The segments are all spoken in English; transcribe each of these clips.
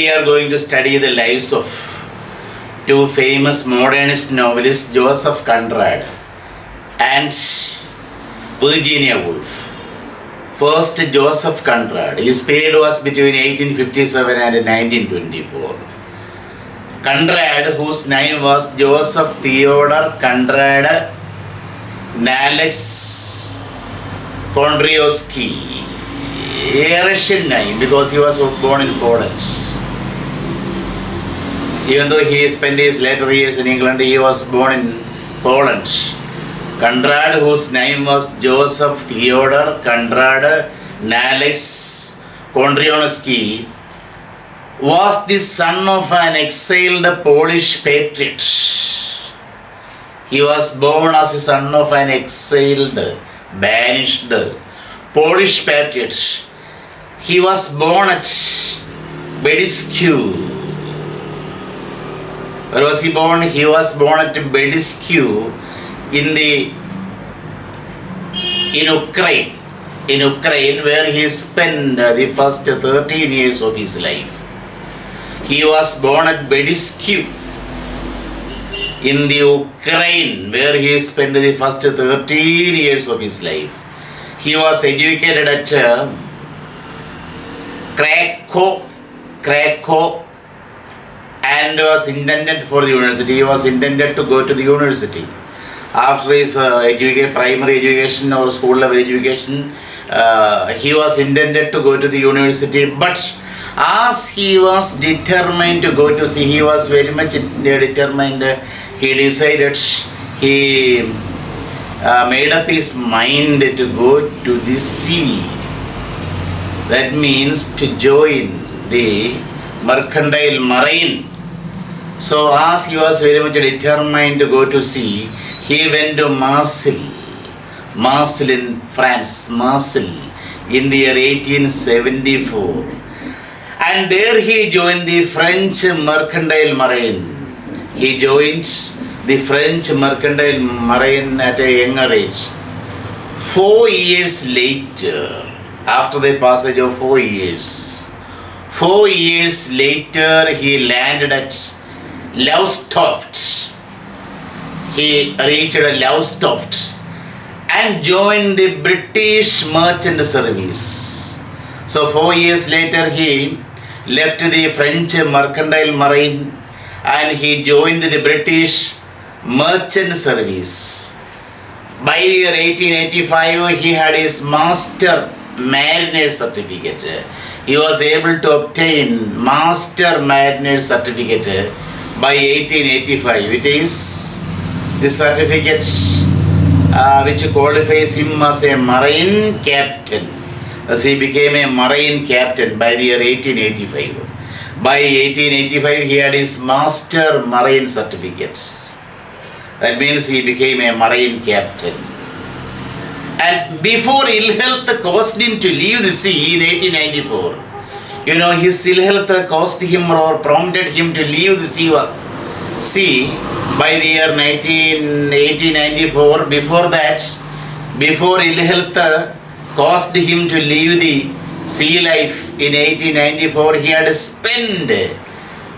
we are going to study the lives of two famous modernist novelists, Joseph Conrad and Virginia Woolf. First, Joseph Conrad. His period was between 1857 and 1924. Conrad, whose name was Joseph Theodore Conrad Nalex Kondryowski, a Russian name because he was born in Poland. Even though he spent his later years in England, he was born in Poland. Conrad, whose name was Joseph Theodore Conrad Nalex Kondryowski, was the son of an exiled Polish patriot. He was born as the son of an exiled, banished Polish patriot. He was born at Bediscu. Where was he born? He was born at Bediscu in Ukraine, where he spent the first 13 years of his life. He was born at Bediscu in the Ukraine, where he spent the first 13 years of his life. He was educated at Krakow and was intended for the university. He was intended to go to the university. After his primary education or school level education, he was intended to go to the university, but as he was determined to go to sea, he was very much determined. He decided, he made up his mind to go to the sea. That means to join the mercantile marine. So as he was very much determined to go to sea, he went to Marseille in France, in the year 1874. And there he joined the French mercantile marine. He joined the French mercantile marine at a younger age. 4 years later, after the passage of 4 years, 4 years later he landed at Lowestoft. He reached Lowestoft and joined the British merchant service. So 4 years later he left the French mercantile marine and he joined the British merchant service. By the year 1885 he had his master mariner certificate. He was able to obtain master mariner certificate by 1885. It is the certificate which qualifies him as a marine captain, as he became a marine captain by the year 1885. By 1885 he had his master marine certificate. That means he became a marine captain. And before ill health caused him to leave the sea in 1894, his ill health caused him or prompted him to leave the sea by the year 1894. Before that, before ill health caused him to leave the sea life in 1894, he had spent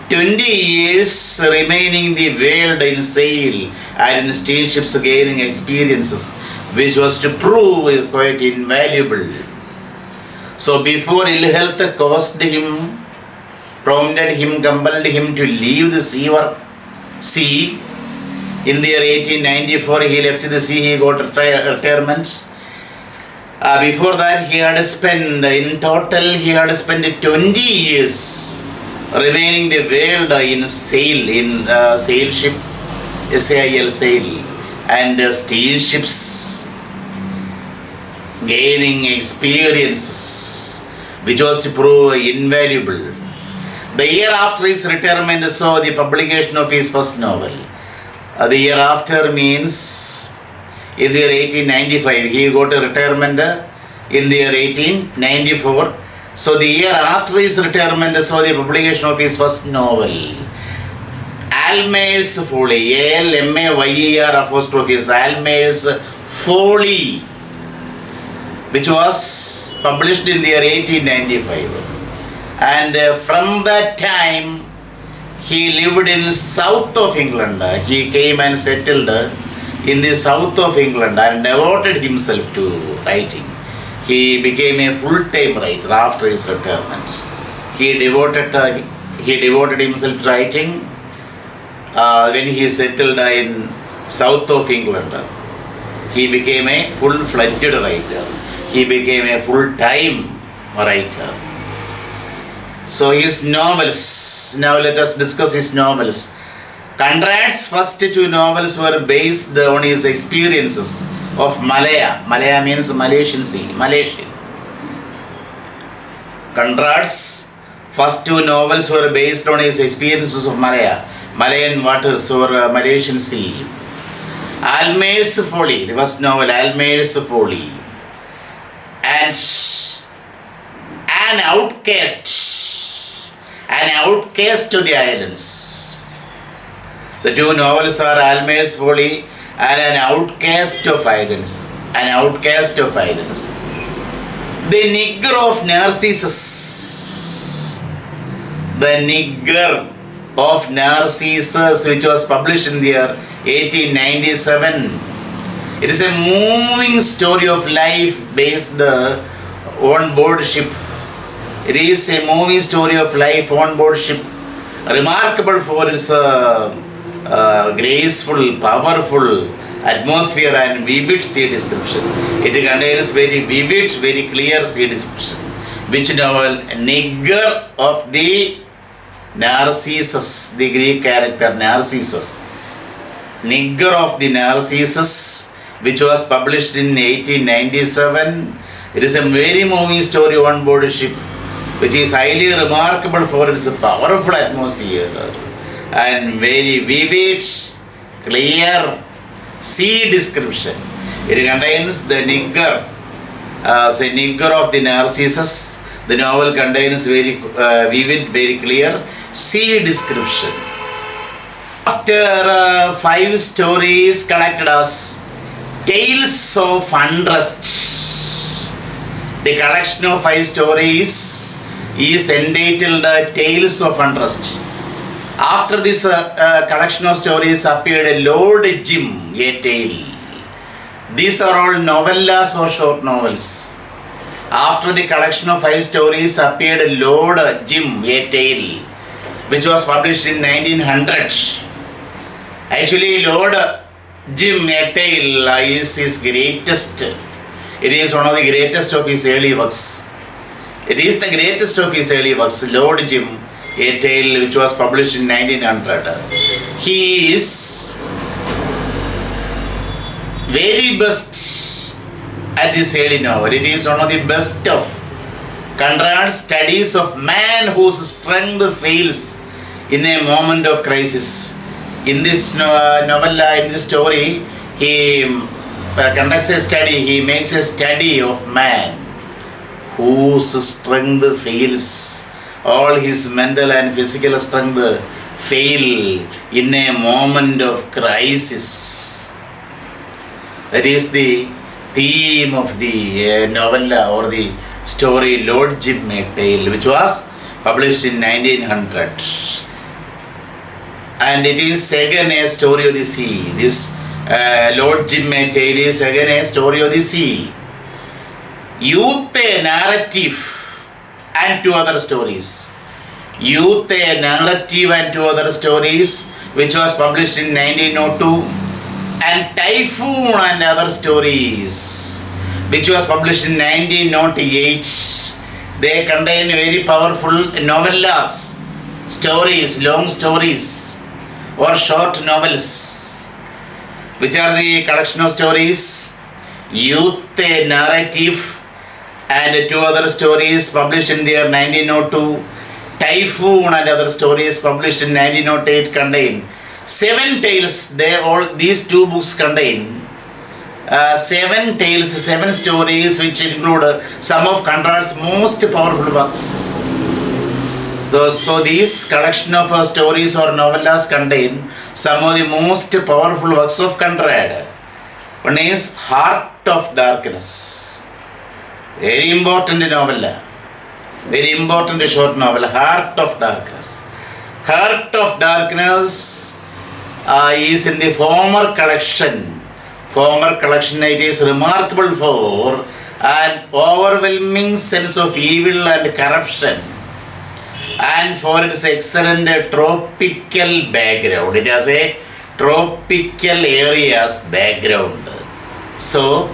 20 years remaining the world in sail and in steamships, gaining experiences which was to prove quite invaluable. So before ill health caused him, prompted him, compelled him to leave the sea. In the year 1894 he left the sea, he got retirement. Before that he had spent, in total he had spent 20 years remaining the world in sail, in sail ship, SAIL sail, and steamships, gaining experiences which was to prove invaluable. The year after his retirement saw the publication of his first novel. The year after means in the year 1895. He got a retirement in the year 1894. So the year after his retirement saw the publication of his first novel, Almayer's Folly, ALMAYER apostrophes, Almayer's Folly, which was published in the year 1895. And from that time, he lived in south of England. He came and settled in the south of England and devoted himself to writing. He became a full-time writer after his retirement. He devoted himself to writing when he settled in south of England. He became a full-fledged writer. He became a full-time writer. So his novels, now let us discuss his novels. Conrad's first two novels were based on his experiences of Malaya. Malaya means Malaysian Sea, Malaysian. Conrad's first two novels were based on his experiences of Malaya, Malayan waters or Malaysian Sea. Almayer's Folly, the first novel, Almayer's Folly. And An Outcast to the Islands. The two novels are Almayer's Folly and An Outcast of Islands. An Outcast of Islands. The Nigger of Narcissus. The Nigger of Narcissus, which was published in the year 1897. It is a moving story of life based on board ship. It is a moving story of life on board ship, remarkable for its graceful, powerful atmosphere and vivid sea description. It contains very vivid, very clear sea description. Which novel? Nigger of the Narcissus, the Greek character Narcissus. Nigger of the Narcissus, which was published in 1897. It is a very moving story on board ship, which is highly remarkable for its powerful atmosphere and very vivid, clear sea description. It contains the Nigger, Nigger of the Narcissus. The novel contains very vivid, very clear sea description. After 5 stories collected as Tales of Unrest. The collection of 5 stories is entitled Tales of Unrest. After this collection of stories appeared Lord Jim, a Tale. These are all novellas or short novels. After the collection of 5 stories appeared Lord Jim, a Tale, which was published in 1900. Actually, Lord Jim, a Tale is his greatest. It is one of the greatest of his early works. It is the greatest of his early works, Lord Jim, a Tale, which was published in 1900. He is very best at this early novel. It is one of the best of Conrad's studies of man whose strength fails in a moment of crisis. In this novella, in this story, he conducts a study, he makes a study of man whose strength fails. All his mental and physical strength fail in a moment of crisis. That is the theme of the novella or the story Lord Jim, a Tale, which was published in 1900. And it is again a story of the sea. This Lord Jim, a Tale is again a story of the sea. Youth, a Narrative, and 2 other stories. Youth, a Narrative, and 2 other stories, which was published in 1902. And Typhoon and Other Stories, which was published in 1908. They contain very powerful novellas, stories, long stories, or short novels. Which are the collection of stories? Youth, a Narrative, and 2 other stories published in the year 1902. Typhoon and Other Stories published in 1908 contain 7 tales. These 2 books contain 7 tales, 7 stories, which include some of Conrad's most powerful works. So these collection of stories or novellas contain some of the most powerful works of Conrad. One is Heart of Darkness, very important novella. Very important short novel, Heart of Darkness. Heart of Darkness is in the former collection. Former collection, it is remarkable for an overwhelming sense of evil and corruption, and for its excellent tropical background. It has a tropical areas background. So,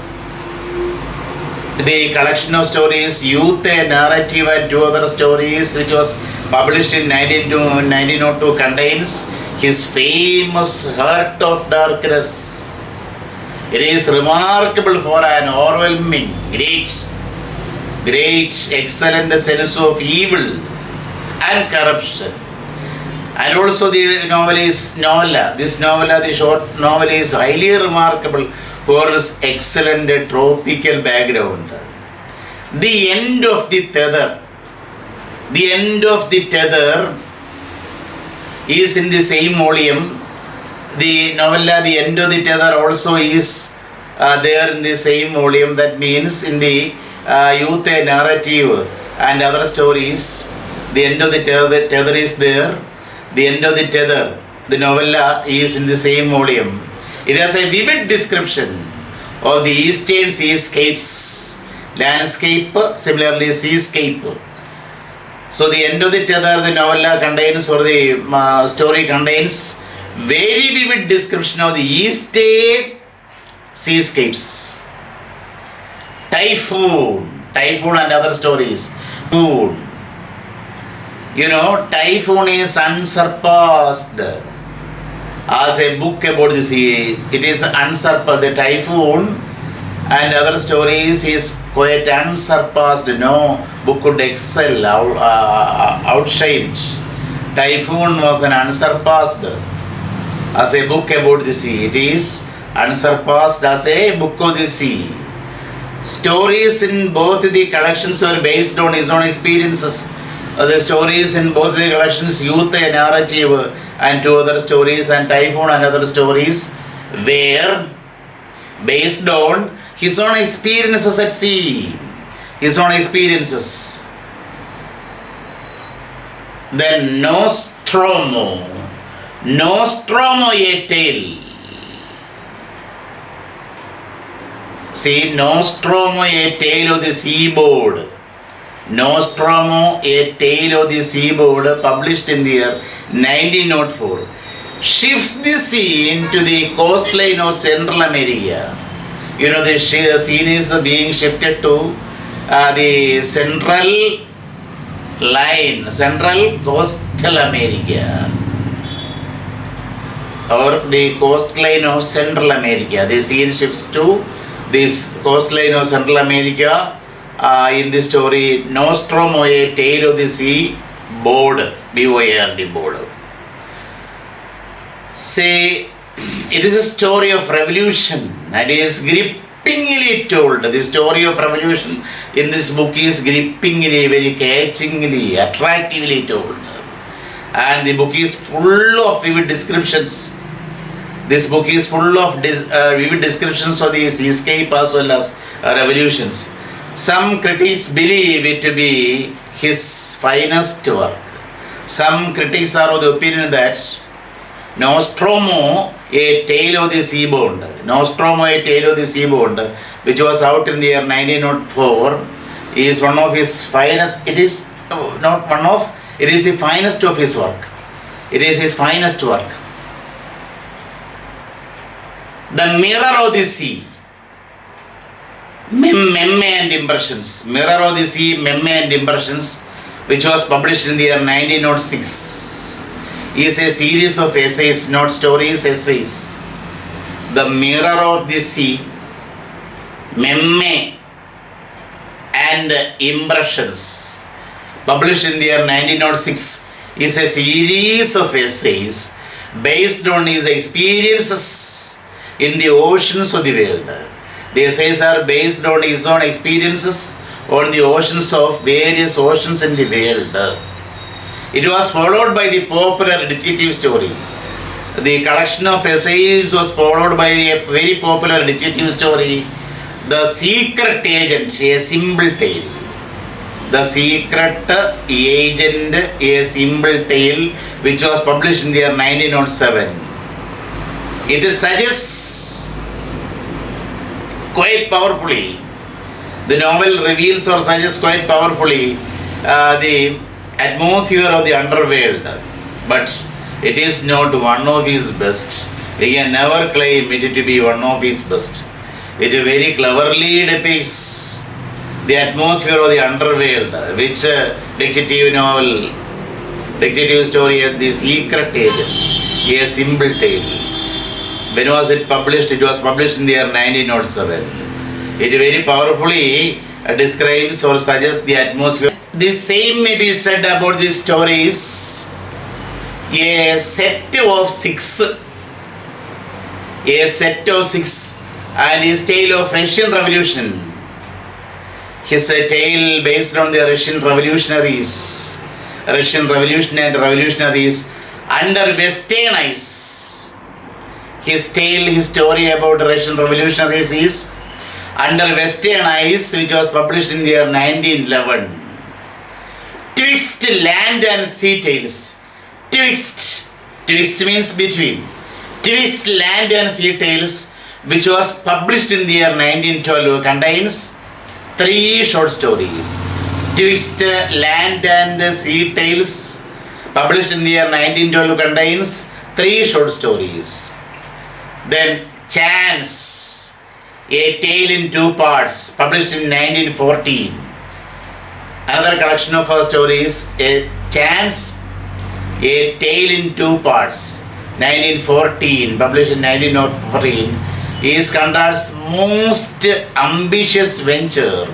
the collection of stories, Youth, a Narrative, and two other stories, which was published in 1902, contains his famous Heart of Darkness. It is remarkable for an overwhelming, great, excellent sense of evil and corruption. And also the novel is novella. This novella, the short novel, is highly remarkable for its excellent tropical background. The End of the Tether. The End of the Tether is in the same volume. The novella The End of the Tether also is there in the same volume. That means in the Youth, a Narrative, and other stories, The End of the Tether is there. The End of the Tether, the novella, is in the same volume. It has a vivid description of the eastern seascapes, landscape, similarly seascape. So The End of the Tether, the novella contains, or the story contains, very vivid description of the eastern seascapes. Typhoon and other stories. Food. You know, Typhoon is unsurpassed as a book about the sea. It is unsurpassed. The Typhoon and other stories is quite unsurpassed. No book could excel, outshine. Typhoon was an unsurpassed as a book about the sea. It is unsurpassed as a book of the sea. Stories in both the collections were based on his own experiences. The stories in both the collections, Youth, a Narrative, and two other stories, and Typhoon and other stories, were based on his own experiences at sea. His own experiences. Then Nostromo, a tale. See, Nostromo, a tale of the seaboard. Nostromo, a tale of the seaboard, published in the year 1904. Shift the scene to the coastline of Central America. You know, the scene is being shifted to the central coastal America, or the coastline of Central America. The scene shifts to this coastline of Central America. In the story Nostromo, a tale of the sea board, B-O-A-R-D, board. Say, it is a story of revolution and is grippingly told. The story of revolution in this book is grippingly, very catchingly, attractively told. And the book is full of vivid descriptions. This book is full of vivid descriptions of the seascape as well as revolutions. Some critics believe it to be his finest work. Some critics are of the opinion that Nostromo, a tale of the seaboard, which was out in the year 1904, is one of his finest. It is not one of, it is the finest of his work. It is his finest work. The Mirror of the Sea. Memme and Impressions. Mirror of the Sea, Memme and Impressions, which was published in the year 1906, is a series of essays, not stories, essays. The Mirror of the Sea, Memme and Impressions, published in the year 1906, is a series of essays based on his experiences in the oceans of the world. The essays are based on his own experiences on the oceans of various oceans in the world. It was followed by the popular detective story. The collection of essays was followed by a very popular detective story, The Secret Agent, a Simple Tale. The Secret Agent, a Simple Tale, which was published in the year 1907. It suggests quite powerfully, the novel reveals or suggests quite powerfully the atmosphere of the underworld, but it is not one of his best. He can never claim it to be one of his best. It very cleverly depicts the atmosphere of the underworld, which detective story of the Secret Agent, a Simple Tale. When was it published? It was published in the year 1907. It very powerfully describes or suggests the atmosphere. The same may be said about these stories. A set of six, and his tale of Russian Revolution. His tale based on the Russian revolutionaries under Western eyes. His story about Russian revolutionaries is under Western eyes, which was published in the year 1911. Twixt land and sea tales. Twixt means between. Twixt land and sea tales, which was published in the year 1912, contains 3 short stories. Twixt land and sea tales, published in the year 1912, contains 3 short stories. Then Chance, a tale in 2 parts, published in 1914. Another collection of stories, a Chance, a tale in 2 parts, 1914, published in 1914, is Conrad's most ambitious venture.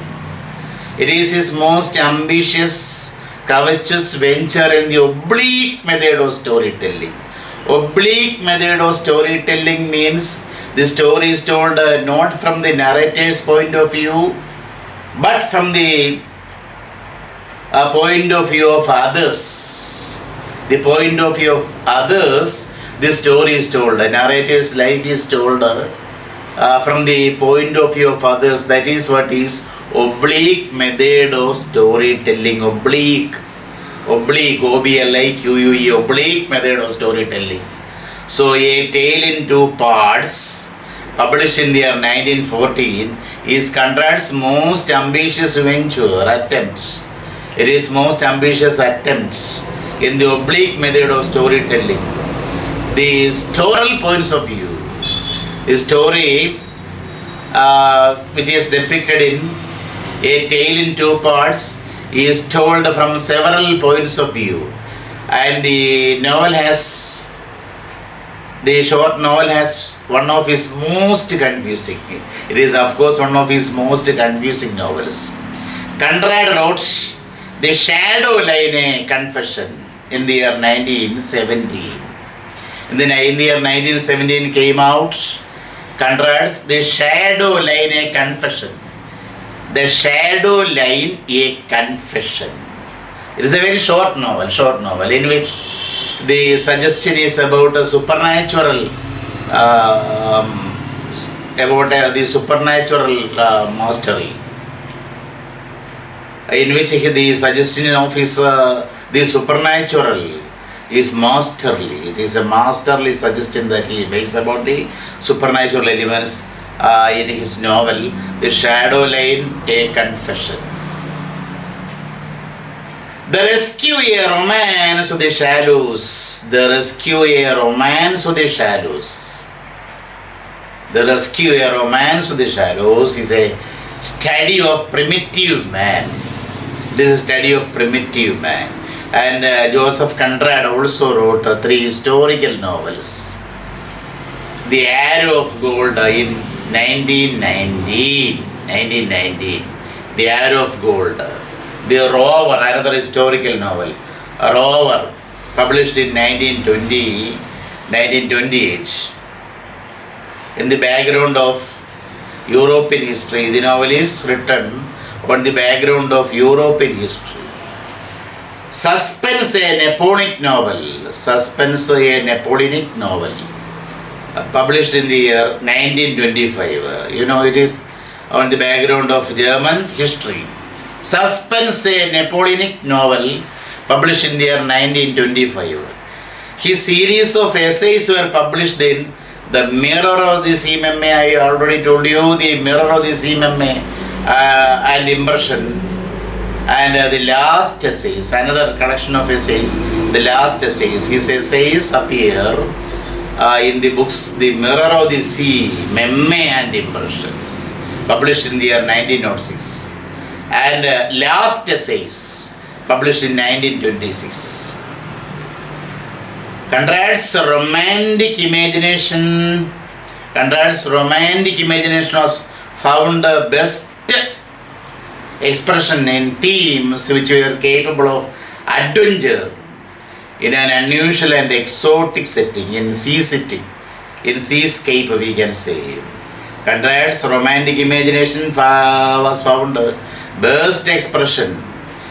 It is his most ambitious, covetous venture in the oblique method of storytelling. Oblique method of storytelling means the story is told not from the narrator's point of view, but from the point of view of others. The point of view of others, the story is told. The narrator's life is told from the point of view of others. That is what is oblique method of storytelling. Oblique, OBLIQUE, oblique method of storytelling. So a tale in 2 parts, published in the year 1914, is Conrad's most ambitious attempt. It is most ambitious attempt in the oblique method of storytelling. The historical points of view, the story which is depicted in a tale in 2 parts is told from several points of view, and the short novel has one of his most confusing. It is of course one of his most confusing novels. Conrad wrote The Shadow Line Confession in the year 1917. In the year 1917 came out Conrad's The Shadow Line a Confession. The Shadow Line a Confession. It is a very short novel in which the suggestion is about a supernatural, the supernatural mastery, in which the suggestion of his the supernatural is masterly. It is a masterly suggestion that he makes about the supernatural elements in his novel, The Shadow Line a Confession. The Rescue, a Romance of the Shallows. The Rescue, a Romance of the Shallows. The Rescue, a Romance of the Shallows is a study of primitive man. This is a study of primitive man. And Joseph Conrad also wrote 3 historical novels. The Arrow of Gold in 1919. The Arrow of Gold. The Rover, another historical novel. A Rover, published in 1928. In the background of European history, the novel is written on the background of European history. Suspense, a Napoleonic novel. Published in the year 1925. It is on the background of German history. Suspense, a Napoleonic novel published in the year 1925. His series of essays were published in The Mirror of the Sem. I already told you the Mirror of the Sem and Impression. And the last essays, another collection of essays, the last essays, his essays appear in the books The Mirror of the Sem and Impressions, published in the year 1906. And last essays, published in 1926. Conrad's romantic imagination was found best expression in themes which were capable of adventure in an unusual and exotic setting, in seascape we can say. Conrad's romantic imagination was found best expression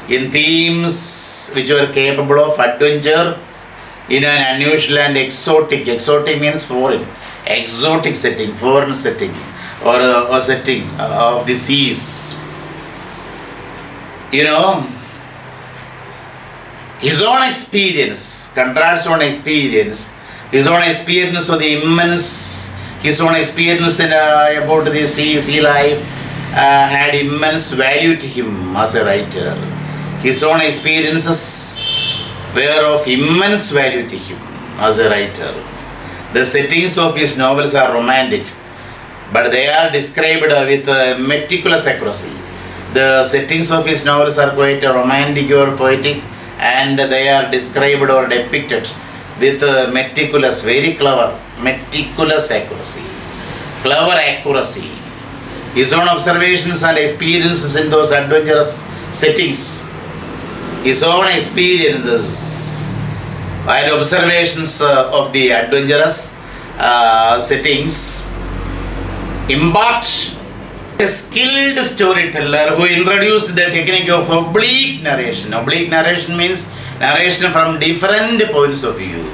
in themes which were capable of adventure in an unusual and exotic means foreign, exotic setting, foreign setting, or a setting of the seas. You know, his own experience, Conrad's own experience, his own experience of the immense, his own experience about the sea life had immense value to him as a writer. His own experiences were of immense value to him as a writer. The settings of his novels are romantic, but they are described with meticulous accuracy. The settings of his novels are quite romantic or poetic, and they are described or depicted with meticulous, very clever, meticulous accuracy. Clever accuracy. His own observations and experiences in those adventurous settings, his own experiences and observations of the adventurous settings impart a skilled storyteller who introduced the technique of oblique narration. Oblique narration means narration from different points of view.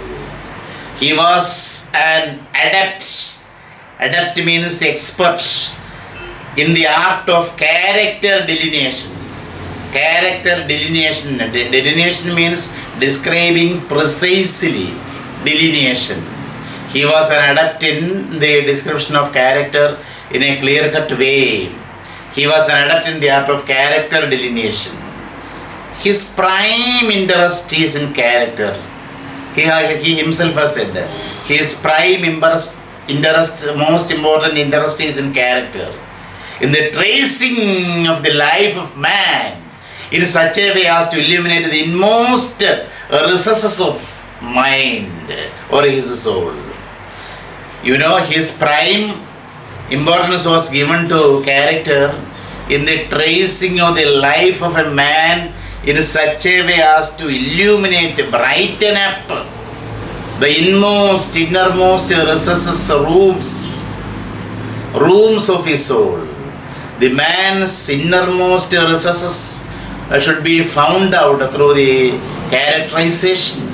He was an adept. Adept means expert in the art of character delineation. Character delineation. Delineation means describing precisely. Delineation. He was an adept in the description of character in a clear-cut way. He was an adept in the art of character delineation. His prime interest is in character. He himself has said that his prime interest, most important interest is in character, in the tracing of the life of man in such a way as to illuminate the inmost recesses of mind or his soul. You know, his prime importance was given to character in the tracing of the life of a man in such a way as to illuminate, brighten up the innermost recesses, rooms of his soul. The man's innermost recesses should be found out through the characterization.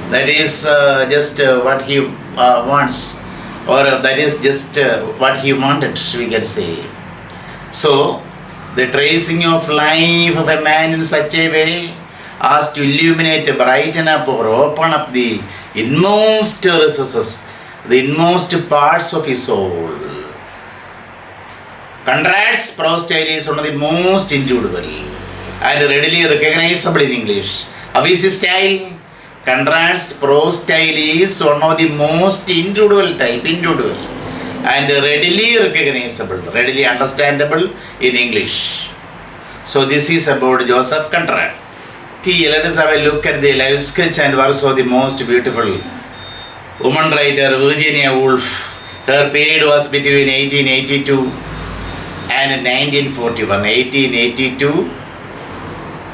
That is just what he wants, or that is just what he wanted, we can say. So, the tracing of life of a man in such a way as to illuminate, brighten up, or open up the inmost recesses, the inmost parts of his soul. Conrad's prose style is one of the most intuitive and readily recognizable in English. How is his style? Conrad's prose style is one of the most intuitive and readily recognizable, readily understandable in English. So this is about Joseph Conrad. See, let us have a look at the life sketch and verse of the most beautiful woman writer Virginia Woolf. Her period was between 1882 and 1941. 1882,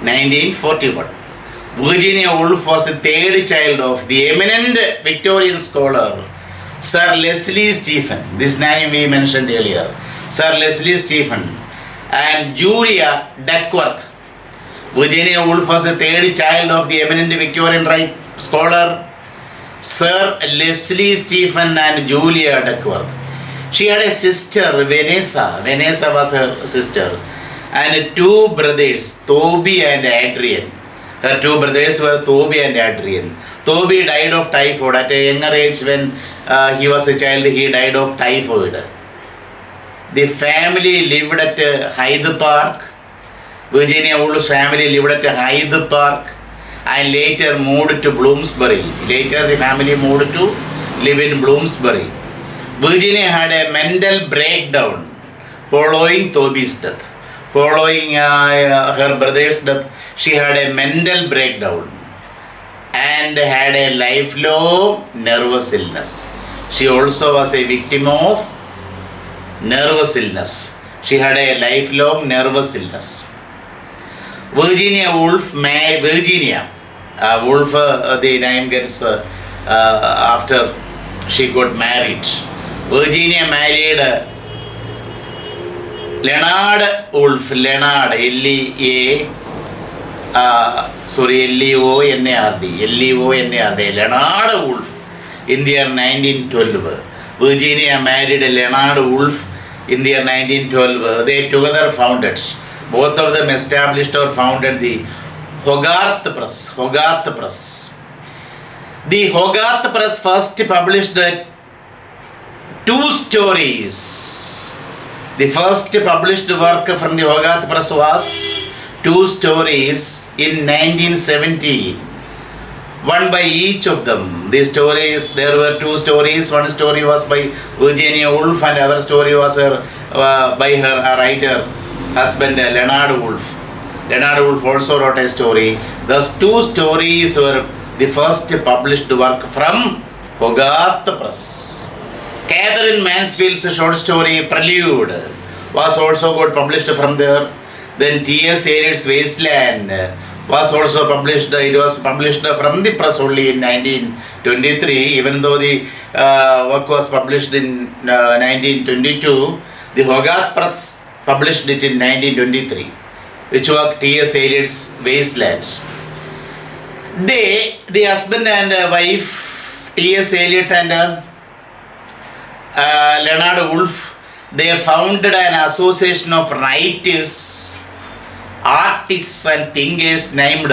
1941. Virginia Woolf was the third child of the eminent Victorian scholar Sir Leslie Stephen. This name we mentioned earlier. Sir Leslie Stephen and Julia Duckworth. Virginia Woolf was the third child of the eminent Victorian scholar Sir Leslie Stephen and Julia Duckworth. She had a sister, Vanessa. Vanessa was her sister. and two brothers, Toby and Adrian. Her two brothers were Toby and Adrian. Toby died of typhoid at a younger age. When he was a child, he died of typhoid. The family lived at Hyde Park. Virginia Woolf's family lived at Hyde Park and later moved to Bloomsbury. Later the family moved to live in Bloomsbury. Virginia had a mental breakdown following Toby's death. Following her brother's death, she had a mental breakdown and had a lifelong nervous illness. She also was a victim of nervous illness. She had a lifelong nervous illness. Virginia Woolf married Woolf. The name gets after she got married. Virginia married Leonard Woolf. Leonard, L-E-O-N-A-R-D. Leonard Woolf in the year 1912. Virginia married Leonard Woolf in the year 1912. They together founded, both of them established or founded the Hogarth Press. Hogarth Press. The Hogarth Press first published two stories. The first published work from the Hogarth Press was two stories in 1917. One by each of them. The stories, there were two stories. One story was by Virginia Woolf and the other story was by her writer husband Leonard Woolf. Leonard Woolf also wrote a story. Those two stories were the first published work from Hogarth Press. Catherine Mansfield's short story Prelude was also got published from there. Then T.S. Eliot's Wasteland was also published. It was published from the press only in 1923, even though the work was published in 1922. The Hogarth Press published it in 1923, which was T.S. Eliot's Wasteland. The husband and wife, T.S. Eliot and Leonard Woolf, they founded an association of writers, artists and thinkers named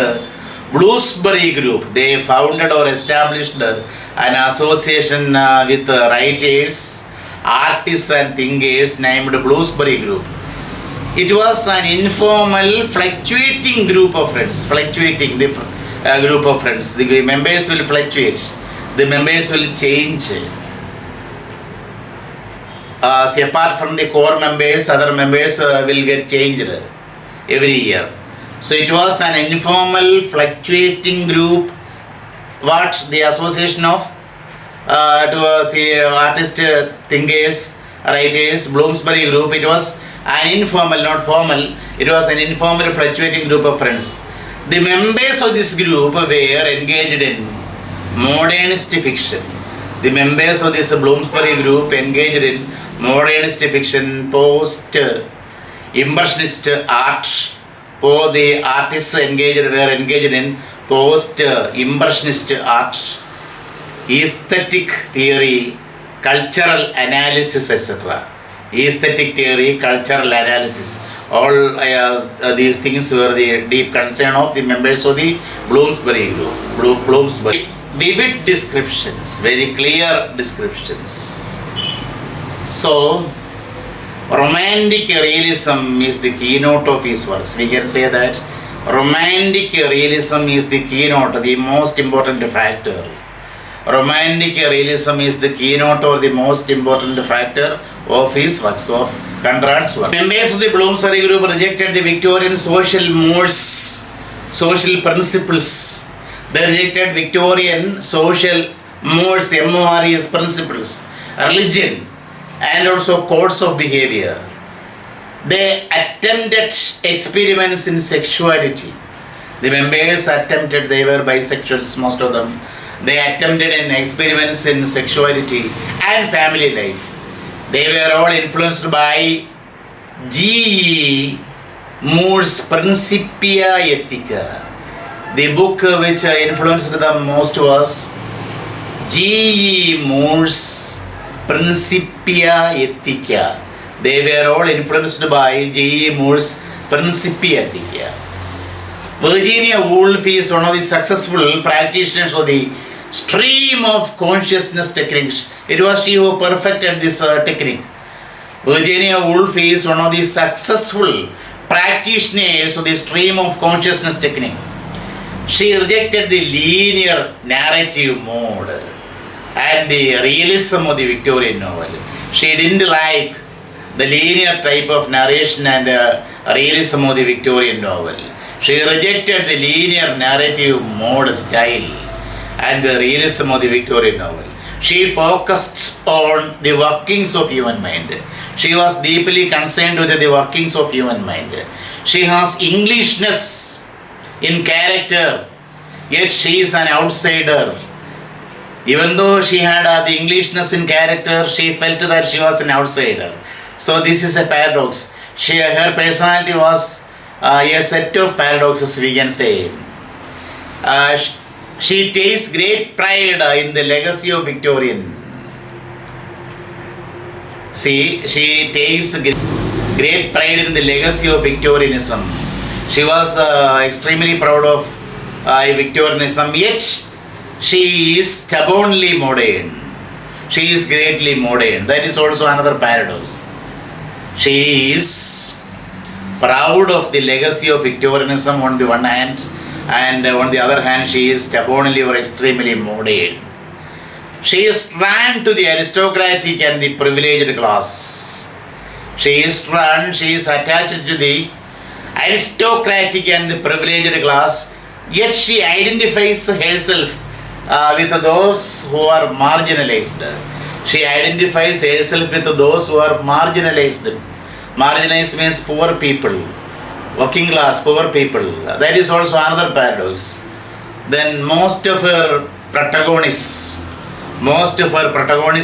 Bloomsbury Group. They founded or established an association with writers, artists and thinkers named Bloomsbury Group. It was an informal, fluctuating group of friends. Fluctuating the group of friends. The members will fluctuate. The members will change. Apart from the core members, other members will get changed every year. So it was an informal, fluctuating group. What the association of artists, thinkers, writers, Bloomsbury Group. It was an informal, not formal. It was an informal, fluctuating group of friends. The members of this group were engaged in modernist fiction. The members of this Bloomsbury Group engaged in modernist fiction, post-impressionist art. For the artists were engaged in post-impressionist art, aesthetic theory, cultural analysis, etc. Aesthetic theory, cultural analysis. All these things were the deep concern of the members of the Bloomsbury Group. Bloomsbury. Vivid descriptions, very clear descriptions. So, romantic realism is the keynote of his works. We can say that romantic realism is the keynote, the most important factor. Romantic realism is the keynote or the most important factor of his works, of Conrad's work. Members of the Bloomsbury Group rejected the Victorian social mores, social principles. They rejected Victorian social mores, M-O-R-E-S principles, religion, and also codes of behavior. They attempted experiments in sexuality. The members attempted, they were bisexuals, most of them. They attempted in experiments in sexuality and family life. They were all influenced by G. Moore's Principia Ethica. The book which influenced them most was G. Moore's Principia Ethica. They were all influenced by G. Moore's Principiatia. Virginia Woolf is one of the successful practitioners of the stream of consciousness techniques. It was she who perfected this technique. Virginia Woolf is one of the successful practitioners of the stream of consciousness technique. She rejected the linear narrative mode and the realism of the Victorian novel. She didn't like the linear type of narration and realism of the Victorian novel. She rejected the linear narrative mode style and the realism of the Victorian novel. She focused on the workings of human mind. She was deeply concerned with the workings of human mind. She has Englishness in character, yet she is an outsider. Even though she had the Englishness in character, she felt that she was an outsider. So this is a paradox. Her personality was a set of paradoxes, we can say. She takes great pride in the legacy of Victorian. See, she takes great pride in the legacy of Victorianism. She was extremely proud of Victorianism, yet she is stubbornly modern. She is greatly modern. That is also another paradox. She is proud of the legacy of Victorianism on the one hand, and on the other hand, she is stubbornly or extremely modern. She is drawn to the aristocratic and the privileged class. She is attached to the aristocratic and the privileged class, yet she identifies herself with those who are marginalized. She identifies herself with those who are marginalized. Marginalized means poor people, working class, poor people. That is also another paradox. Then most of her protagonists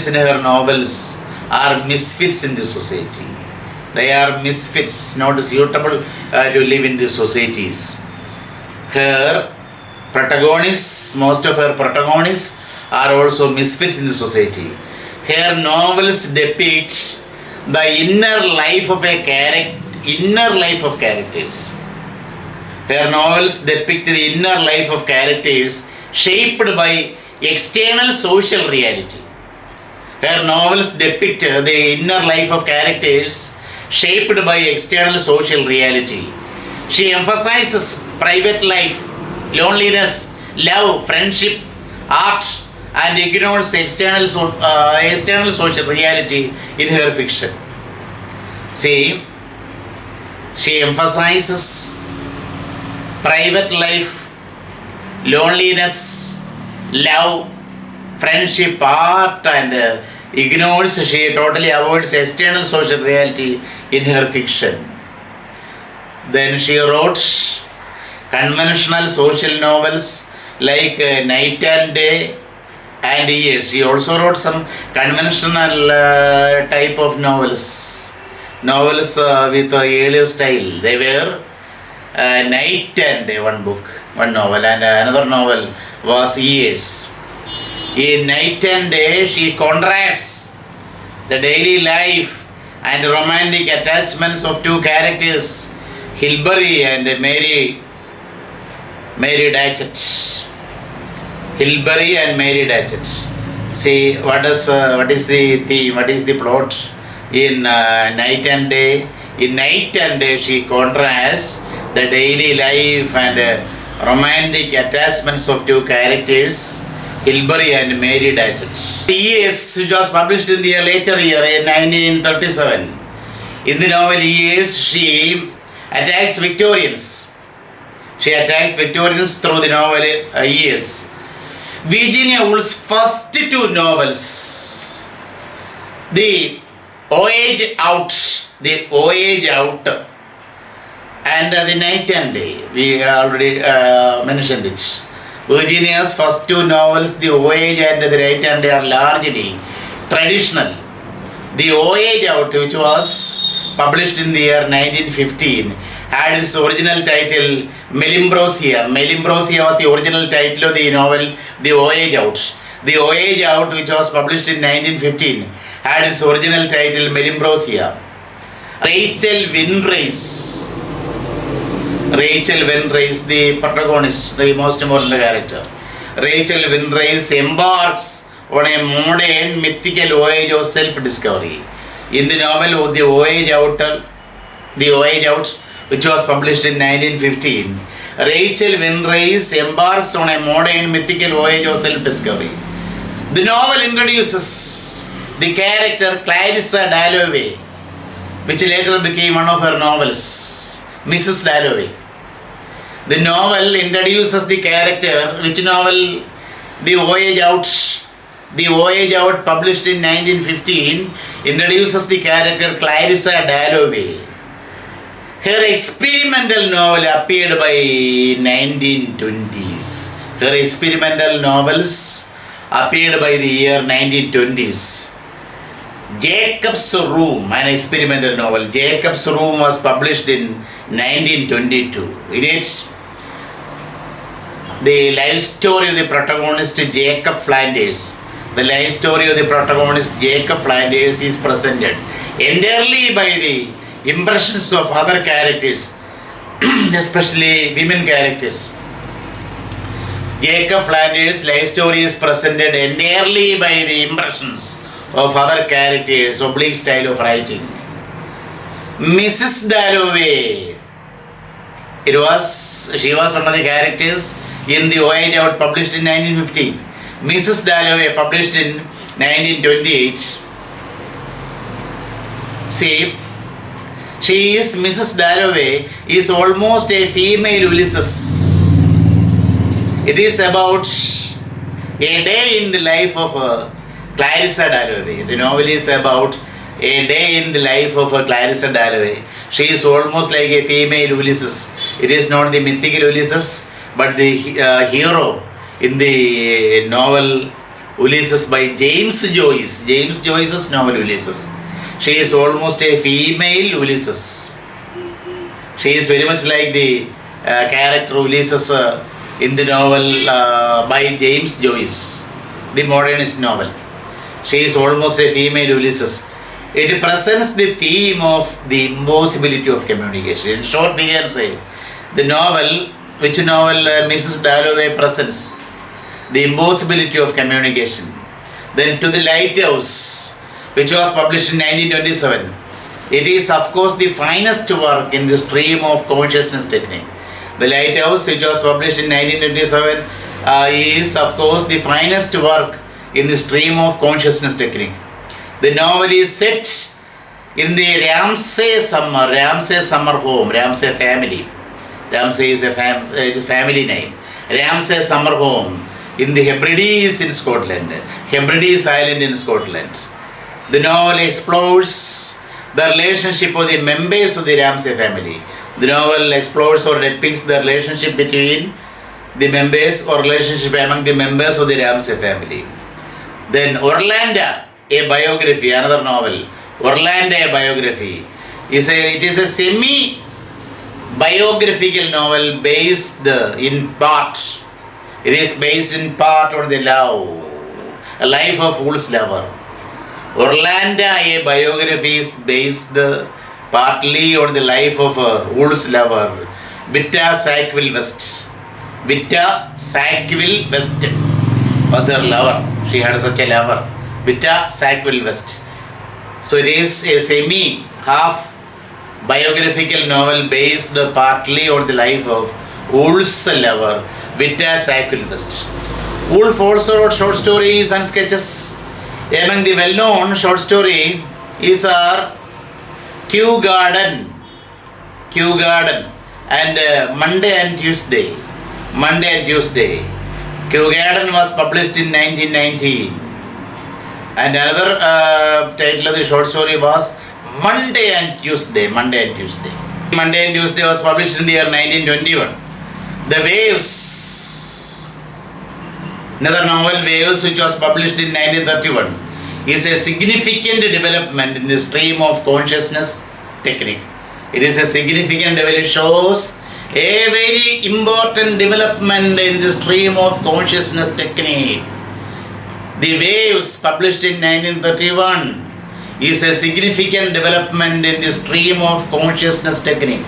in her novels are misfits in the society. They are misfits, not suitable to live in the societies. Most of her protagonists are also misfits in the society. Her novels depict the inner life of characters. Her novels depict the inner life of characters shaped by external social reality. Her novels depict the inner life of characters shaped by external social reality. She emphasizes private life, loneliness, love, friendship, art, and ignores external social reality in her fiction. See, she emphasizes private life, loneliness, love, friendship, art, and she totally avoids external social reality in her fiction. Then she wrote conventional social novels like Night and Day and Years. She also wrote some conventional type of novels with earlier style. They were Night and Day, one novel, and another novel was Years. In Night and Day, she contrasts the daily life and romantic attachments of two characters, Hilary and Mary Datchet. Hilary and Mary Datchet. See, what is the theme? What is the plot in Night and Day? In Night and Day, she contrasts the daily life and romantic attachments of two characters, Hilary and Mary Datchet. Years, which was published in the later year in 1937. In the novel Years, she attacks Victorians. She attacks Victorians through the novel Years. Virginia Woolf's first two novels, The Voyage Out, and The Night and Day, we already mentioned it. Virginia's first two novels, The Voyage and The Night and Day, are largely traditional. The Voyage Out, which was published in the year 1915, had its original title Melimbrosia. Melimbrosia was the original title of the novel The Voyage Out. The Voyage Out, which was published in 1915, had its original title Melimbrosia. Rachel Winrace Rachel Winrace, the protagonist, the most important character. Rachel Winrace embarks on a modern mythical voyage of self-discovery. In the novel, The Voyage Out, which was published in 1915, Rachel Winrace embarks on a modern mythical voyage of self-discovery. The novel introduces the character Clarissa Dalloway, which later became one of her novels, Mrs. Dalloway. The novel introduces the character, which novel? The Voyage Out. The Voyage Out, published in 1915, introduces the character Clarissa Dalloway. Her experimental novel appeared by 1920s. Her experimental novels appeared by the year 1920s. Jacob's Room, an experimental novel. Jacob's Room was published in 1922. In it, the life story of the protagonist Jacob Flanders. The life story of the protagonist Jacob Flanders is presented entirely by the impressions of other characters, especially women characters. Jacob Flanders' life story is presented entirely by the impressions of other characters, oblique style of writing. Mrs. Dalloway, she was one of the characters in The Voyage Out, published in 1915. Mrs. Dalloway, published in 1928. See, Mrs. Dalloway is almost a female Ulysses. It is about a day in the life of Clarissa Dalloway. The novel is about a day in the life of Clarissa Dalloway. She is almost like a female Ulysses. It is not the mythical Ulysses, but the hero in the novel Ulysses by James Joyce. James Joyce's novel Ulysses. She is almost a female Ulysses. She is very much like the character Ulysses in the novel by James Joyce, the Modernist novel. She is almost a female Ulysses. It presents the theme of the impossibility of communication. In short, we can say the novel, which novel Mrs. Dalloway presents the impossibility of communication. Then To the Lighthouse, which was published in 1927. It is, of course, the finest work in the stream of consciousness technique. The Lighthouse, which was published in 1927, is, of course, the finest work in the stream of consciousness technique. The novel is set in the Ramsay summer home, Ramsay family. Ramsay is a family name. Ramsay summer home in the Hebrides in Scotland, Hebrides Island in Scotland. The novel explores the relationship of the members of the Ramsay family. The novel explores or depicts the relationship between the members or relationship among the members of the Ramsay family. Then Orlando, a biography, another novel. Orlando, a biography. It is a semi-biographical novel based in part. It is based in part on the a life of Woolf's lover. Orlando, a biography, is based partly on the life of Woolf's lover, Vitta Sackville West. Vitta Sackville West was her lover. She had such a lover, Vitta Sackville West. So it is a semi-half biographical novel based partly on the life of Woolf's lover, Vitta Sackville West. Woolf also wrote short stories and sketches. Among the well-known short story is Kew Garden and Monday and Tuesday. Kew Garden was published in 1919. And another title of the short story was Monday and Tuesday was published in the year 1921. The Waves, another novel, Waves, which was published in 1931, is a significant development in the stream of consciousness technique. It is a significant development, shows a very important development in the stream of consciousness technique. The Waves, published in 1931, is a significant development in the stream of consciousness technique.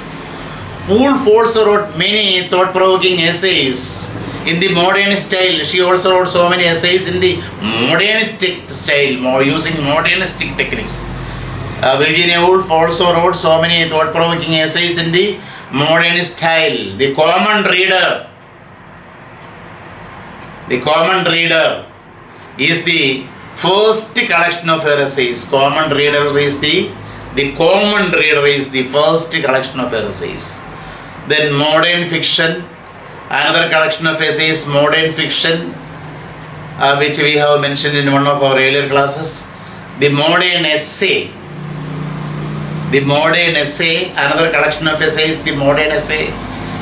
Woolf also wrote many thought-provoking essays in the modern style. She also wrote so many essays in the modernistic style, more using modernistic techniques. Virginia Woolf also wrote so many thought-provoking essays in the modern style. The Common Reader is the first collection of her essays. Common Reader is the first collection of her essays. Then Modern Fiction, another collection of essays, Modern Fiction, which we have mentioned in one of our earlier classes. The Modern Essay, another collection of essays, the Modern Essay.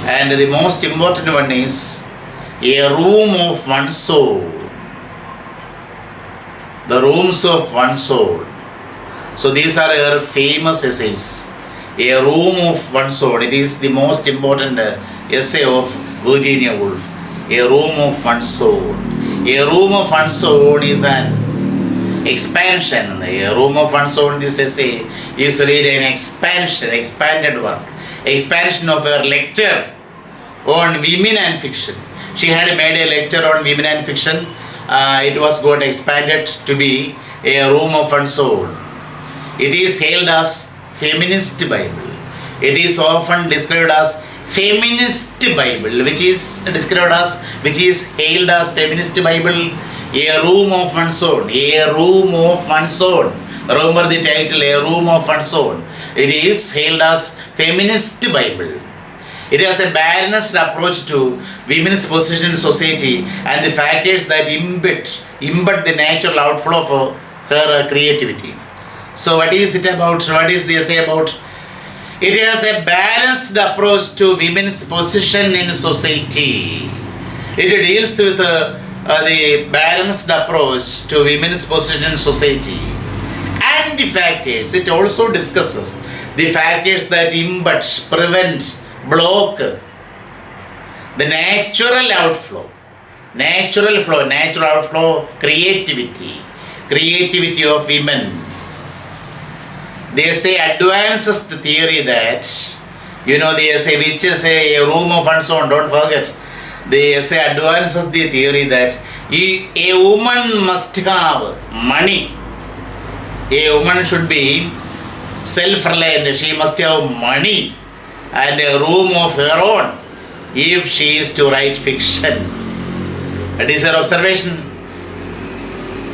And the most important one is A Room of One Soul. The Rooms of One Soul. So these are her famous essays. A Room of One Soul. It is the most important essay of Virginia Woolf. A Room of One Soul. A Room of One Soul is an expansion. A Room of One Soul, this essay is really an expanded work. Expansion of her lecture on women and fiction. She had made a lecture on women and fiction. It was got expanded to be A Room of One Soul. It is hailed as feminist Bible. It is often described as feminist Bible, which is hailed as feminist Bible. A Room of One Soul. A Room of One Soul. Remember the title, A Room of One Soul. It is hailed as feminist Bible. It has a balanced approach to women's position in society and the factors that embed the natural outflow of her creativity. So what is it about? What is the essay about? It has a balanced approach to women's position in society. It deals with the balanced approach to women's position in society and the factors. It also discusses the factors that embed, prevent, block the natural outflow of creativity of women. The essay advances the theory that, the essay which is A Room of One Soul, don't forget, the essay advances the theory that a woman must have money. A woman should be self-reliant. She must have money and a room of her own if she is to write fiction. That is her observation.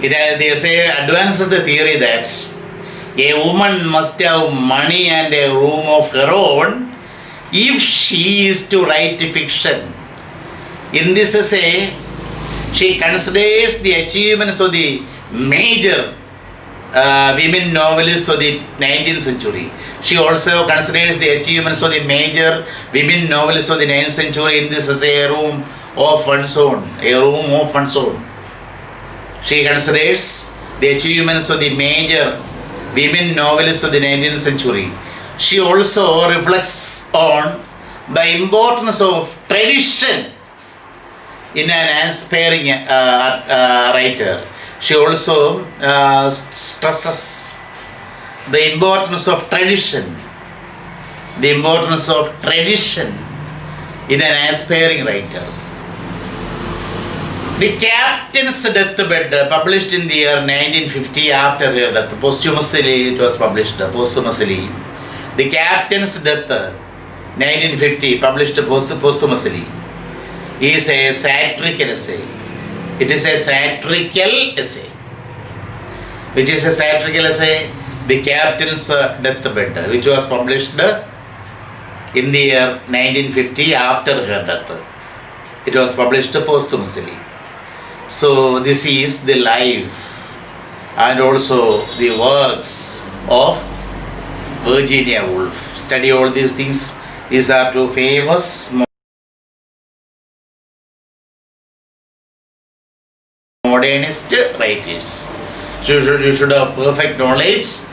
The essay advances the theory that a woman must have money and a room of her own if she is to write fiction. In this essay, she considers the achievements of the major women novelists of the 19th century. She also considers the achievements of the major women novelists of the 19th century in this essay, A Room of One Soul. A Room of One Soul. She considers the achievements of the major women novelists of the 19th century. She also reflects on the importance of tradition in an aspiring writer. She also stresses the importance of tradition in an aspiring writer. The Captain's Deathbed, published in the year 1950 after her death. Posthumously it was published, posthumously. The Captain's Death, 1950, published posthumously, is a satirical essay. It is a satirical essay. Which is a satirical essay? The Captain's Deathbed, which was published in the year 1950 after her death. It was published posthumously. So this is the life and also the works of Virginia Woolf. Study all these things. These are two famous modernist writers. You should have perfect knowledge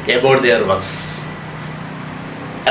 about their works.